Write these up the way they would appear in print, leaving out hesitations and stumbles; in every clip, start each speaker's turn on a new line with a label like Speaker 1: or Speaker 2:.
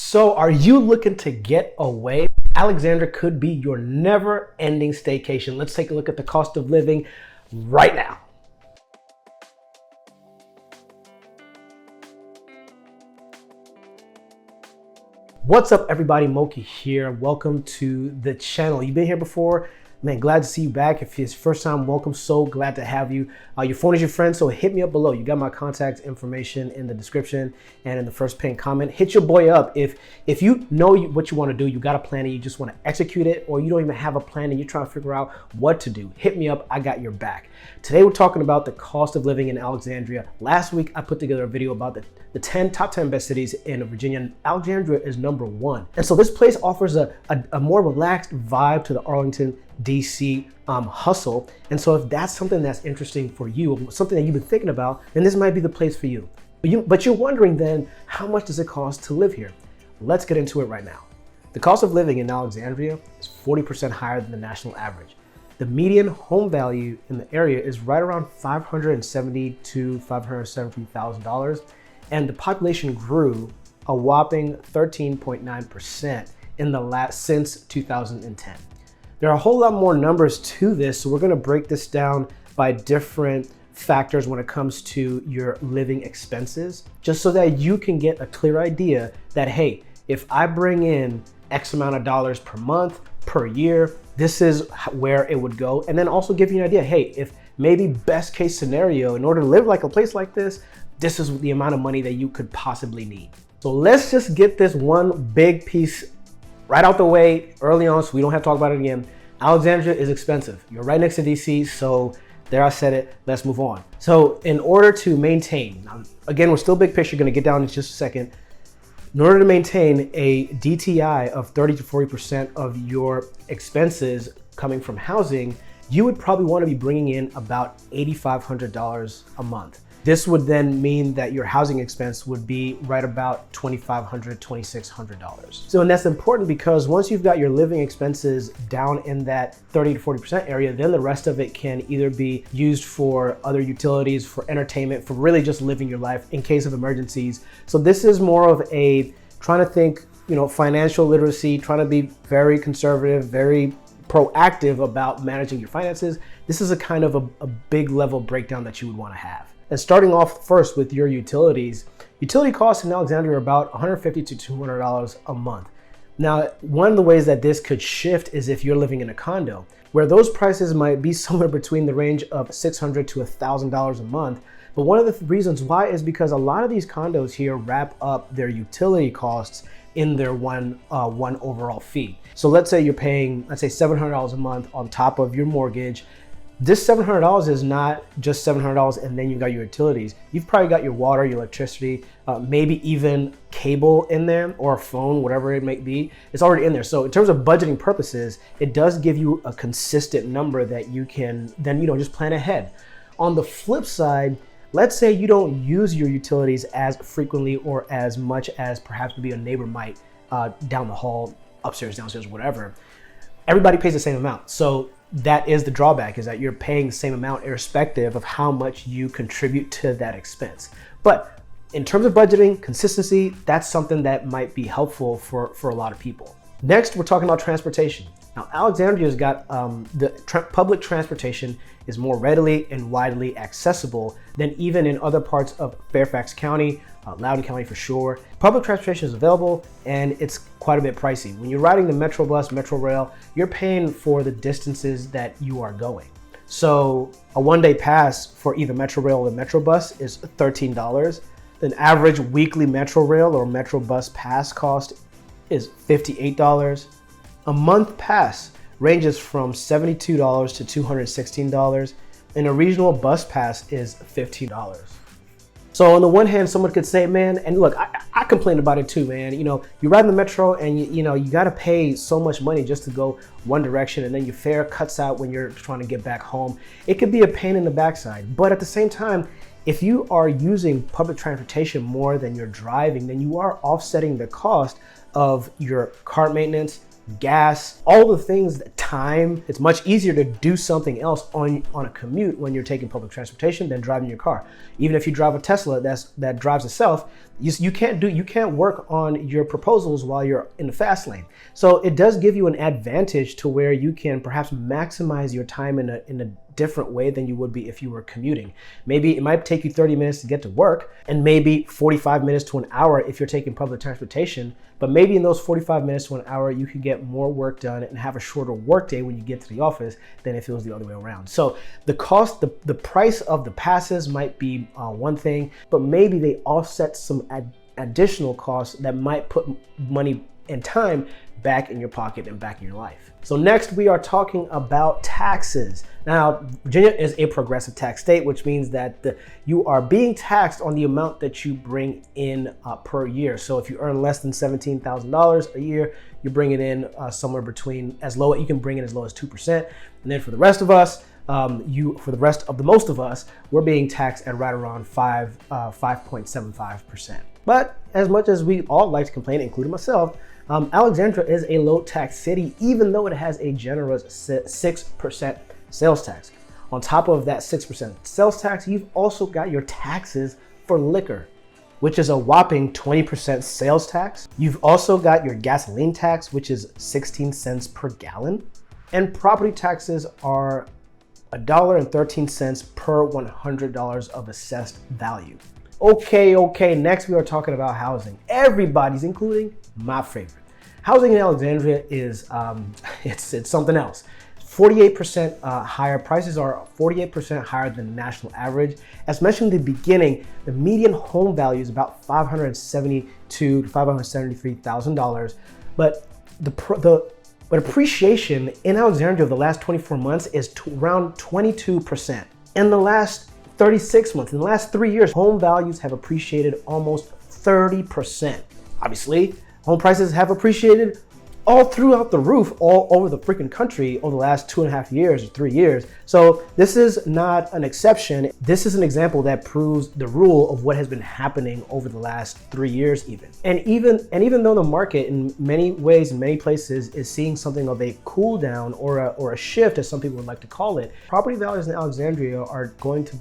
Speaker 1: So are you looking to get away? Alexandria could be your never-ending staycation. Let's take a look at the cost of living right now. What's up, everybody? Moki here. Welcome to the channel. You've been here before? Man, glad to see you back. If it's first time, welcome. So glad to have you. Your phone is your friend, so hit me up below. You got my contact information in the description and in the first pinned comment. Hit your boy up. If you know what you want to do, you got a plan and you just want to execute it, or you don't even have a plan and you're trying to figure out what to do, hit me up. I got your back. Today, we're talking about the cost of living in Alexandria. Last week, I put together a video about the top 10 best cities in Virginia, and Alexandria is #1. And so this place offers a more relaxed vibe to the Arlington, DC hustle. And so if that's something that's interesting for you, something that you've been thinking about, then this might be the place for you. But you're wondering then, how much does it cost to live here? Let's get into it right now. The cost of living in Alexandria is 40% higher than the national average. The median home value in the area is right around $570,000 to $570,000, and the population grew a whopping 13.9% since 2010. There are a whole lot more numbers to this, so we're gonna break this down by different factors when it comes to your living expenses, just so that you can get a clear idea that, hey, if I bring in X amount of dollars per month, per year, this is where it would go. And then also give you an idea, hey, if maybe best case scenario, in order to live like a place like this is the amount of money that you could possibly need. So let's just get this one big piece right out the way early on so we don't have to talk about it again. Alexandria is expensive. You're right next to DC, so there I said it, let's move on. So in order to maintain, now, again, we're still big picture, gonna get down in just a second. In order to maintain a DTI of 30 to 40% of your expenses coming from housing, you would probably wanna be bringing in about $8,500 a month. This would then mean that your housing expense would be right about $2,500, $2,600. So, and that's important because once you've got your living expenses down in that 30 to 40% area, then the rest of it can either be used for other utilities, for entertainment, for really just living your life in case of emergencies. So this is more of a trying to think, financial literacy, trying to be very conservative, very proactive about managing your finances. This is a kind of a big level breakdown that you would want to have. And starting off first with your utilities, utility costs in Alexandria are about $150 to $200 a month. Now, one of the ways that this could shift is if you're living in a condo, where those prices might be somewhere between the range of $600 to $1,000 a month. But one of the reasons why is because a lot of these condos here wrap up their utility costs in their one overall fee. So let's say you're paying, let's say $700 a month on top of your mortgage. This $700 is not just $700 and then you've got your utilities. You've probably got your water, your electricity, maybe even cable in there or a phone, whatever it may be. It's already in there. So in terms of budgeting purposes, it does give you a consistent number that you can then, just plan ahead. On the flip side, let's say you don't use your utilities as frequently or as much as perhaps maybe a neighbor might down the hall, upstairs, downstairs, whatever. Everybody pays the same amount. So that is the drawback, is that you're paying the same amount irrespective of how much you contribute to that expense. But in terms of budgeting, consistency, that's something that might be helpful for a lot of people. Next, we're talking about transportation. Now, Alexandria's got public transportation is more readily and widely accessible than even in other parts of Fairfax County, Loudoun County for sure. Public transportation is available and it's quite a bit pricey. When you're riding the Metro bus, Metro rail, you're paying for the distances that you are going. So a one-day pass for either Metro rail or the Metro bus is $13. An average weekly Metro rail or Metro bus pass cost is $58. A month pass ranges from $72 to $216, and a regional bus pass is $15. So on the one hand, someone could say, man, and look, I complain about it too, man. You ride in the Metro and you gotta pay so much money just to go one direction, and then your fare cuts out when you're trying to get back home. It could be a pain in the backside, but at the same time, if you are using public transportation more than you're driving, then you are offsetting the cost of your car maintenance, gas, all the things, time. It's much easier to do something else on a commute when you're taking public transportation than driving your car. Even if you drive a Tesla that drives itself, You can't work on your proposals while you're in the fast lane. So it does give you an advantage to where you can perhaps maximize your time in a different way than you would be if you were commuting. Maybe it might take you 30 minutes to get to work, and maybe 45 minutes to an hour if you're taking public transportation. But maybe in those 45 minutes to an hour, you can get more work done and have a shorter work day when you get to the office than if it was the other way around. So the cost, the price of the passes might be one thing, but maybe they offset some additional costs that might put money and time back in your pocket and back in your life. So next we are talking about taxes. Now, Virginia is a progressive tax state, which means that you are being taxed on the amount that you bring in per year. So if you earn less than $17,000 a year, you're bringing in somewhere between you can bring in as low as 2%. And then for the rest of us, most of us, we're being taxed at right around 5.75%. But as much as we all like to complain, including myself, Alexandria is a low tax city, even though it has a generous 6% sales tax. On top of that 6% sales tax, you've also got your taxes for liquor, which is a whopping 20% sales tax. You've also got your gasoline tax, which is 16 cents per gallon. And property taxes are $1.13 per $100 of assessed value. Okay, next we are talking about housing. Everybody's, including my favorite. Housing in Alexandria is, it's something else. 48% higher. Prices are 48% higher than the national average. As mentioned in the beginning, the median home value is about $572,000 to $573,000. But but appreciation in Alexandria over the last 24 months is around 22%. In the last 36 months, in the last 3 years, home values have appreciated almost 30%. Obviously, home prices have appreciated all throughout the roof, all over the freaking country over the last 2.5 years or 3 years. So this is not an exception. This is an example that proves the rule of what has been happening over the last 3 years even. And even though the market in many ways, in many places, is seeing something of a cool down or a shift, as some people would like to call it, property values in Alexandria are going to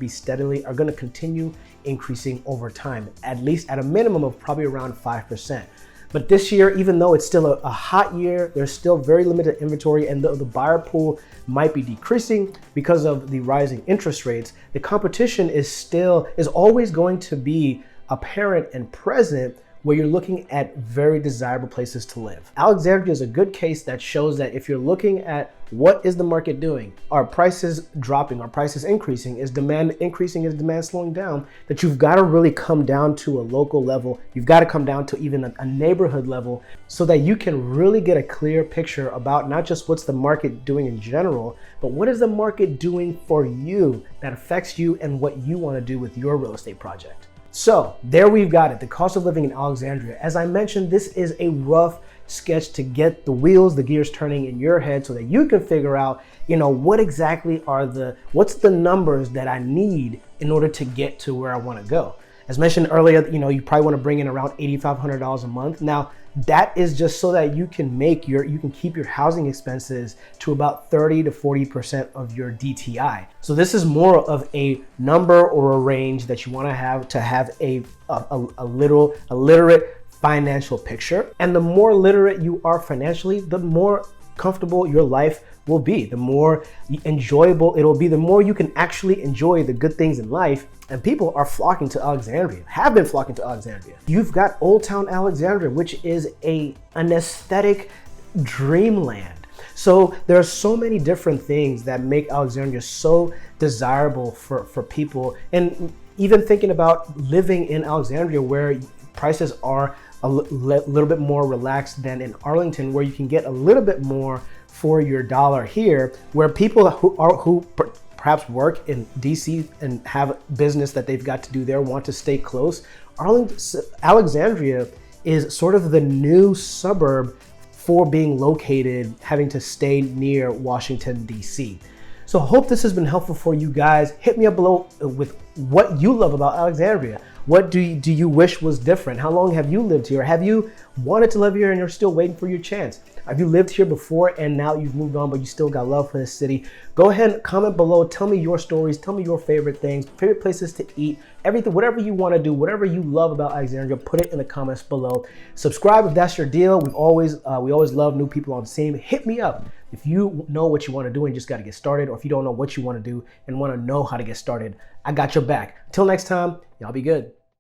Speaker 1: continue increasing over time, at least at a minimum of probably around 5%. But this year, even though it's still a hot year, there's still very limited inventory, and the buyer pool might be decreasing because of the rising interest rates. The competition is always going to be apparent and present where you're looking at very desirable places to live. Alexandria is a good case that shows that if you're looking at what is the market doing, are prices dropping, are prices increasing, is demand increasing, is demand slowing down, that you've got to really come down to a local level. You've got to come down to even a neighborhood level so that you can really get a clear picture about not just what's the market doing in general, but what is the market doing for you that affects you and what you want to do with your real estate project. So there we've got it, the cost of living in Alexandria. As I mentioned, this is a rough sketch to get the gears turning in your head so that you can figure out, what's the numbers that I need in order to get to where I want to go. As mentioned earlier, you probably want to bring in around $8,500 a month. Now, that is just so that you can keep your housing expenses to about 30 to 40% of your DTI. So this is more of a number or a range that you want to have a literate financial picture. And the more literate you are financially, the more comfortable your life will be, the more enjoyable it'll be, the more you can actually enjoy the good things in life. And people are flocking to Alexandria, have been flocking to Alexandria. You've got Old Town Alexandria, which is an aesthetic dreamland. So there are so many different things that make Alexandria so desirable for people. And even thinking about living in Alexandria, where prices are a little bit more relaxed than in Arlington, where you can get a little bit more for your dollar here, where people who perhaps work in DC and have business that they've got to do there want to stay close. Alexandria is sort of the new suburb for being located, having to stay near Washington, DC. So I hope this has been helpful for you guys. Hit me up below with what you love about Alexandria. What do you wish was different? How long have you lived here? Have you wanted to live here and you're still waiting for your chance? If you lived here before and now you've moved on, but you still got love for this city, go ahead and comment below. Tell me your stories. Tell me your favorite things, favorite places to eat, everything, whatever you want to do, whatever you love about Alexandria, put it in the comments below. Subscribe if that's your deal. We always love new people on the scene. Hit me up if you know what you want to do and just got to get started, or if you don't know what you want to do and want to know how to get started. I got your back. Until next time, y'all be good.